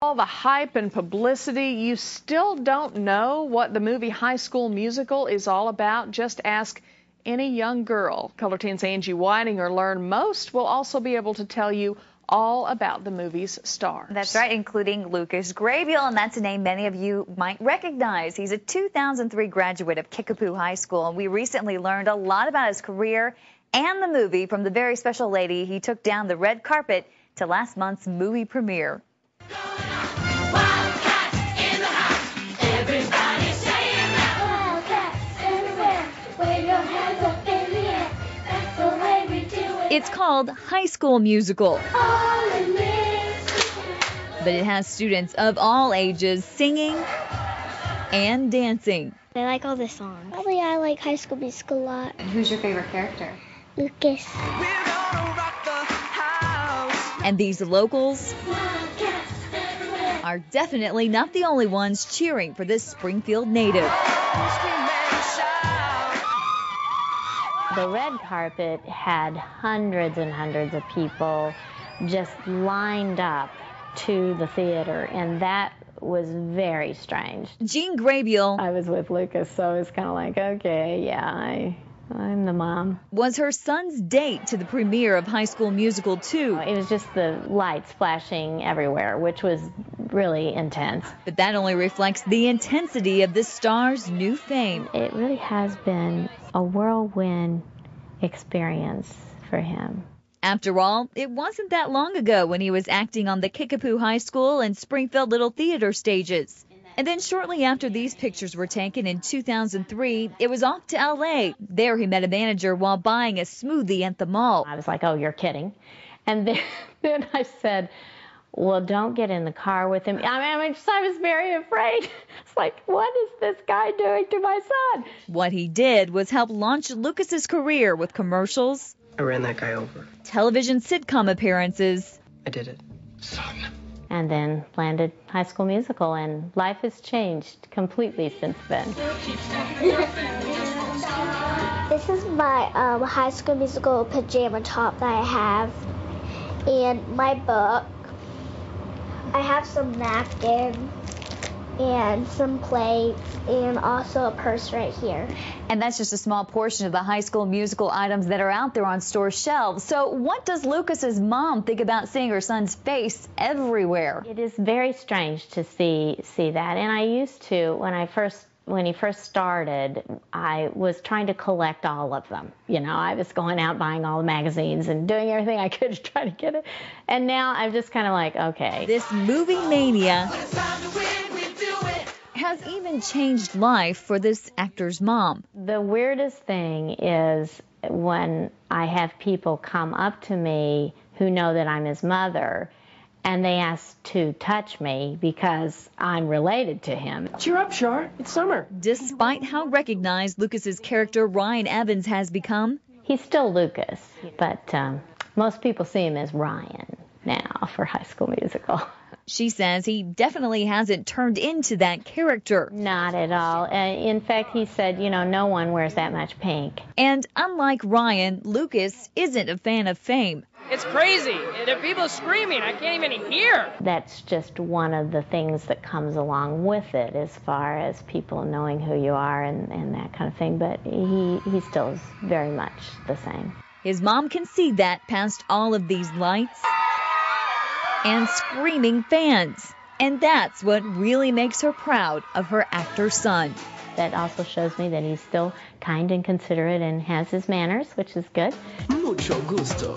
All the hype and publicity, you still don't know what the movie High School Musical is all about? Just ask any young girl. Color 10's Angie Whiting, or Learn Most, will also be able to tell you all about the movie's stars. That's right, including Lucas Grabeel, and that's a name many of you might recognize. He's a 2003 graduate of Kickapoo High School, and we recently learned a lot about his career and the movie from the very special lady he took down the red carpet to last month's movie premiere. It's called High School Musical, but it has students of all ages singing and dancing. I like all the songs. Probably I like High School Musical a lot. And who's your favorite character? Lucas. And these locals are definitely not the only ones cheering for this Springfield native. The red carpet had hundreds and hundreds of people just lined up to the theater, and that was very strange. Jean Grabeel, I was with Lucas, so it was kind of like, okay, yeah, I'm the mom. Was her son's date to the premiere of High School Musical 2. It was just the lights flashing everywhere, which was really intense. But that only reflects the intensity of this star's new fame. It really has been a whirlwind experience for him. After all, it wasn't that long ago when he was acting on the Kickapoo High School and Springfield Little Theater stages. And then shortly after these pictures were taken in 2003, it was off to L.A. There he met a manager while buying a smoothie at the mall. I was like, oh, you're kidding. And then I said, well, don't get in the car with him. I was very afraid. It's like, what is this guy doing to my son? What he did was help launch Lucas's career with commercials. I ran that guy over. Television sitcom appearances. I did it. Son. And then landed High School Musical, and life has changed completely since then. This is my High School Musical pajama top that I have, and my book. I have some napkins and some plates and also a purse right here. And that's just a small portion of the High School Musical items that are out there on store shelves. So what does Lucas's mom think about seeing her son's face everywhere? It is very strange to see that. And I used to, when he first started, I was trying to collect all of them. You know, I was going out buying all the magazines and doing everything I could to try to get it. And now I'm just kind of like, okay. This movie mania has even changed life for this actor's mom. The weirdest thing is when I have people come up to me who know that I'm his mother, and they ask to touch me because I'm related to him. Cheer up, Char. It's summer. Despite how recognized Lucas's character Ryan Evans has become, he's still Lucas, but most people see him as Ryan now for High School Musical. She says he definitely hasn't turned into that character. Not at all. In fact, he said, you know, no one wears that much pink. And unlike Ryan, Lucas isn't a fan of fame. It's crazy. The people screaming. I can't even hear. That's just one of the things that comes along with it as far as people knowing who you are and that kind of thing. But he still is very much the same. His mom can see that past all of these lights and screaming fans. And that's what really makes her proud of her actor son. That also shows me that he's still kind and considerate and has his manners, which is good. Mucho gusto.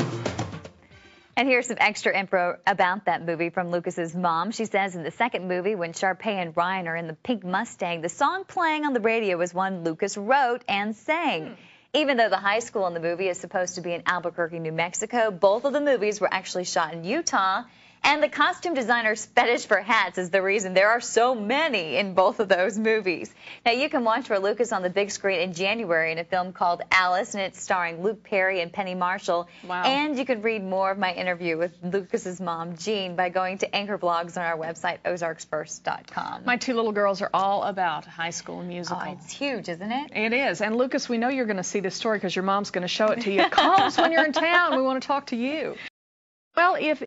And here's some extra info about that movie from Lucas's mom. She says in the second movie, when Sharpay and Ryan are in the pink Mustang, the song playing on the radio was one Lucas wrote and sang. Even though the high school in the movie is supposed to be in Albuquerque, New Mexico, both of the movies were actually shot in Utah. And the costume designer's fetish for hats is the reason there are so many in both of those movies. Now, you can watch for Lucas on the big screen in January in a film called Alice, and it's starring Luke Perry and Penny Marshall. Wow. And you can read more of my interview with Lucas's mom, Jean, by going to Anchor Blogs on our website, ozarksfirst.com. My two little girls are all about High School Musical. Oh, it's huge, isn't it? It is. And Lucas, we know you're going to see this story because your mom's going to show it to you. Call us when you're in town. We want to talk to you. Well, if